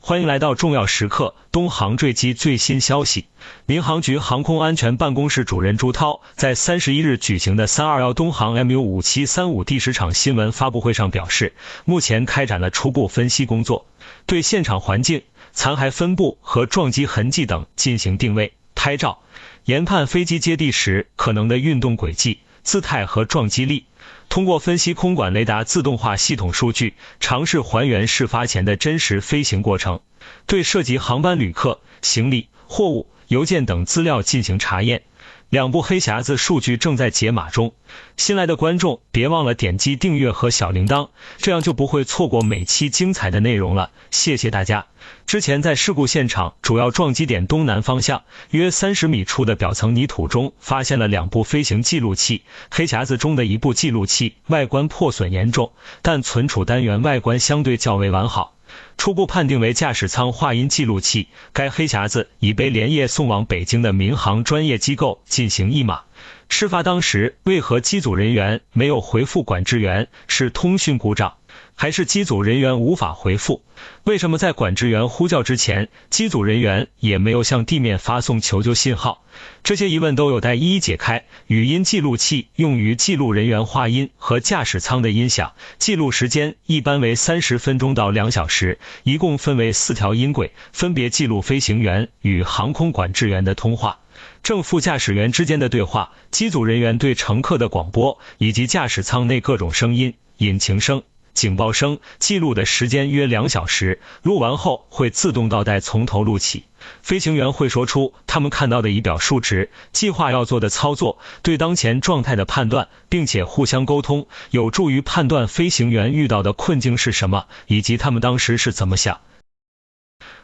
欢迎来到重要时刻，东航坠机最新消息。民航局航空安全办公室主任朱涛在31日举行的321东航 MU5735 第10场新闻发布会上表示，目前开展了初步分析工作，对现场环境、残骸分布和撞击痕迹等进行定位、拍照，研判飞机接地时可能的运动轨迹、姿态和撞击力。通过分析空管雷达自动化系统数据，尝试还原事发前的真实飞行过程，对涉及航班旅客、行李、货物、邮件等资料进行查验。两部黑匣子数据正在解码中，新来的观众别忘了点击订阅和小铃铛，这样就不会错过每期精彩的内容了，谢谢大家。之前在事故现场主要撞击点东南方向约30米处的表层泥土中发现了2部飞行记录器，黑匣子中的一部记录器外观破损严重，但存储单元外观相对较为完好，初步判定为驾驶舱话音记录器。该黑匣子已被连夜送往北京的民航专业机构进行译码。事发当时，为何机组人员没有回复管制员？是通讯故障，还是机组人员无法回复？为什么在管制员呼叫之前，机组人员也没有向地面发送求救信号？这些疑问都有待一一解开。语音记录器用于记录人员话音和驾驶舱的音响，记录时间一般为30分钟到2小时，一共分为4条音轨，分别记录飞行员与航空管制员的通话、正副驾驶员之间的对话、机组人员对乘客的广播，以及驾驶舱内各种声音、引擎声、警报声。记录的时间约2小时，录完后会自动倒带从头录起。飞行员会说出他们看到的仪表数值、计划要做的操作，对当前状态的判断，并且互相沟通，有助于判断飞行员遇到的困境是什么，以及他们当时是怎么想。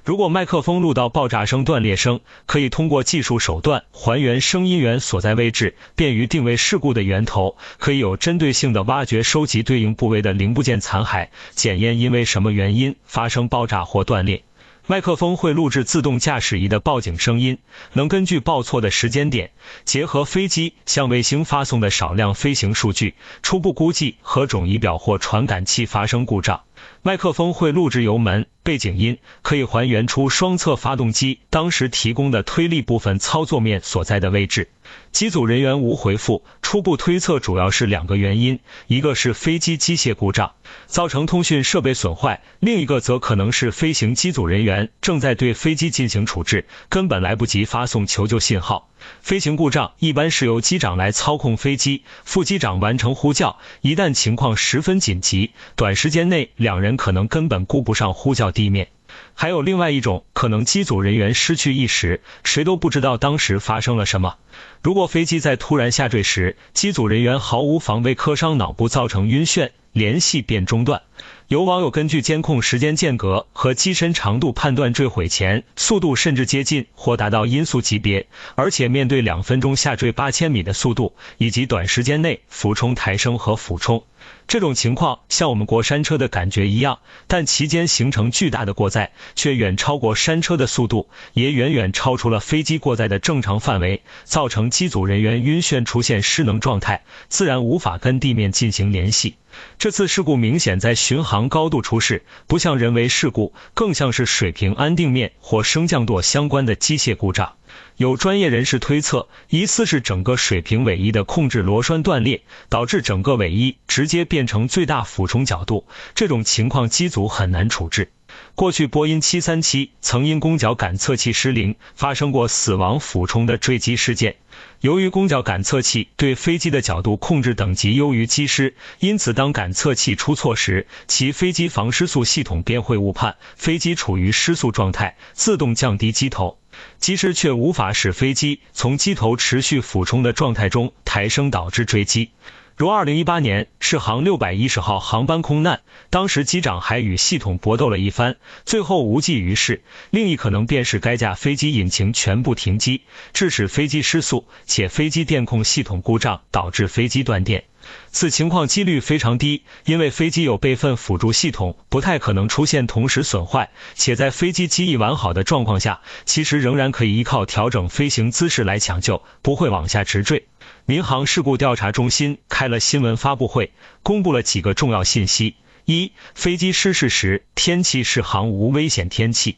如果麦克风录到爆炸声、断裂声，可以通过技术手段还原声音源所在位置，便于定位事故的源头，可以有针对性的挖掘收集对应部位的零部件残骸，检验因为什么原因发生爆炸或断裂。麦克风会录制自动驾驶仪的报警声音，能根据报错的时间点，结合飞机向卫星发送的少量飞行数据，初步估计何种仪表或传感器发生故障。麦克风会录制油门、背景音，可以还原出双侧发动机当时提供的推力部分操作面所在的位置。机组人员无回复，初步推测主要是2个原因，一个是飞机机械故障造成通讯设备损坏，另一个则可能是飞行机组人员正在对飞机进行处置，根本来不及发送求救信号。飞行故障一般是由机长来操控飞机，副机长完成呼叫，一旦情况十分紧急，短时间内2人可能根本顾不上呼叫地面。还有另外一种可能，机组人员失去意识，谁都不知道当时发生了什么。如果飞机在突然下坠时，机组人员毫无防备磕伤脑部造成晕眩，联系便中断。有网友根据监控时间间隔和机身长度判断坠毁前速度甚至接近或达到音速级别，而且面对2分钟下坠8000米的速度，以及短时间内俯冲抬升和俯冲。这种情况像我们过山车的感觉一样，但其间形成巨大的过载，却远超过山车的速度，也远远超出了飞机过载的正常范围，造成机组人员晕眩，出现失能状态，自然无法跟地面进行联系。这次事故明显在巡航高度出事，不像人为事故，更像是水平安定面或升降舵相关的机械故障。有专业人士推测，疑似是整个水平尾翼的控制螺栓断裂，导致整个尾翼直接变成最大俯冲角度，这种情况机组很难处置。过去波音737曾因弓角感测器失灵，发生过死亡俯冲的坠机事件。由于弓角感测器对飞机的角度控制等级优于机师，因此当感测器出错时，其飞机防失速系统便会误判飞机处于失速状态，自动降低机头。机师却无法使飞机从机头持续俯冲的状态中抬升，导致坠机。如2018年世航610号航班空难，当时机长还与系统搏斗了一番，最后无济于事。另一可能便是该架飞机引擎全部停机，致使飞机失速，且飞机电控系统故障，导致飞机断电。此情况几率非常低，因为飞机有备份辅助系统，不太可能出现同时损坏，且在飞机机翼完好的状况下，其实仍然可以依靠调整飞行姿势来抢救，不会往下直坠。民航事故调查中心开了新闻发布会，公布了几个重要信息。一、飞机失事时，天气是航无危险天气。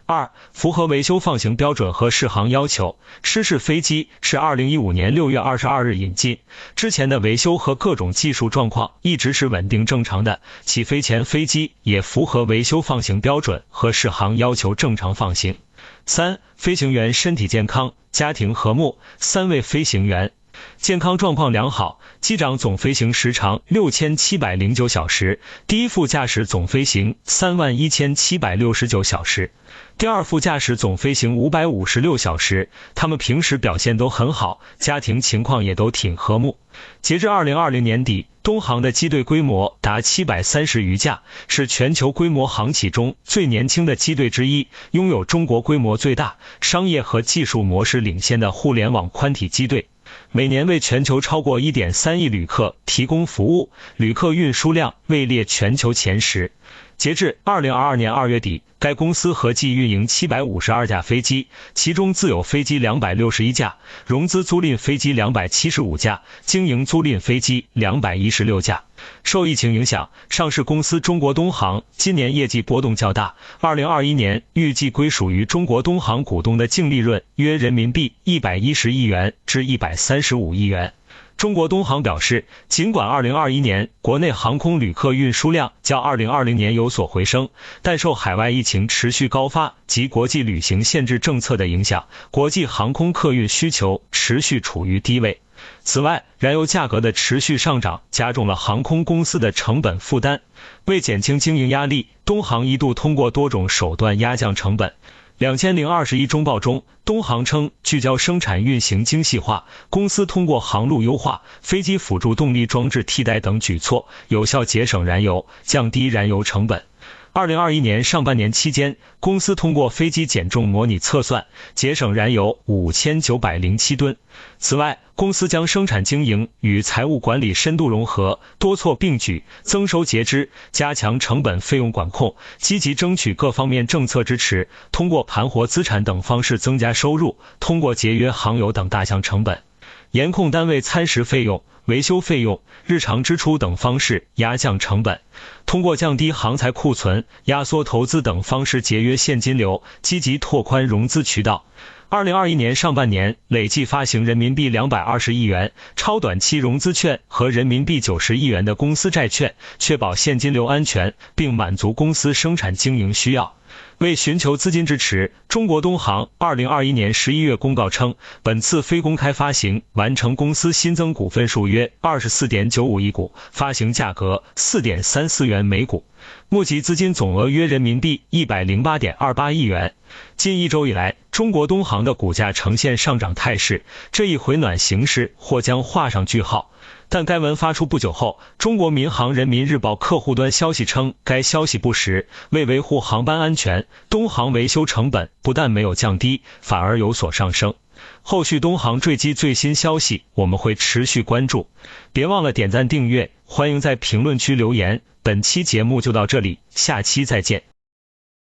二、符合维修放行标准和适航要求。失事飞机是2015年6月22日引进，之前的维修和各种技术状况一直是稳定正常的，起飞前飞机也符合维修放行标准和适航要求正常放行。三、飞行员身体健康，家庭和睦，3位飞行员健康状况良好，机长总飞行时长6709小时，第一副驾驶总飞行31769小时，第二副驾驶总飞行556小时，他们平时表现都很好，家庭情况也都挺和睦。截至2020年底，东航的机队规模达730余架，是全球规模航企中最年轻的机队之一，拥有中国规模最大、商业和技术模式领先的互联网宽体机队。每年为全球超过 1.3 亿旅客提供服务，旅客运输量位列全球前10。截至2022年2月底，该公司合计运营752架飞机，其中自有飞机261架，融资租赁飞机275架，经营租赁飞机216架。受疫情影响，上市公司中国东航今年业绩波动较大，2021年预计归属于中国东航股东的净利润约人民币110亿元至135亿元。中国东航表示，尽管2021年国内航空旅客运输量较2020年有所回升，但受海外疫情持续高发及国际旅行限制政策的影响，国际航空客运需求持续处于低位。此外，燃油价格的持续上涨加重了航空公司的成本负担。为减轻经营压力，东航一度通过多种手段压降成本。2021中报中，东航称聚焦生产运行精细化，公司通过航路优化、飞机辅助动力装置替代等举措，有效节省燃油，降低燃油成本。2021年上半年期间，公司通过飞机减重模拟测算，节省燃油5907吨。此外，公司将生产经营与财务管理深度融合，多措并举，增收节支，加强成本费用管控，积极争取各方面政策支持，通过盘活资产等方式增加收入，通过节约航油等大项成本，严控单位餐食费用、维修费用、日常支出等方式压降成本，通过降低航材库存、压缩投资等方式节约现金流，积极拓宽融资渠道。2021年上半年累计发行人民币220亿元超短期融资券和人民币90亿元的公司债券，确保现金流安全，并满足公司生产经营需要。为寻求资金支持，中国东航2021年11月公告称，本次非公开发行完成公司新增股份数约 24.95 亿股，发行价格 4.34 元每股，募集资金总额约人民币 108.28 亿元。近一周以来，中国东航的股价呈现上涨态势，这一回暖形势或将画上句号。但该文发出不久后，中国民航人民日报客户端消息称该消息不实，为维护航班安全，东航维修成本不但没有降低，反而有所上升。后续东航坠机最新消息我们会持续关注，别忘了点赞订阅，欢迎在评论区留言。本期节目就到这里，下期再见。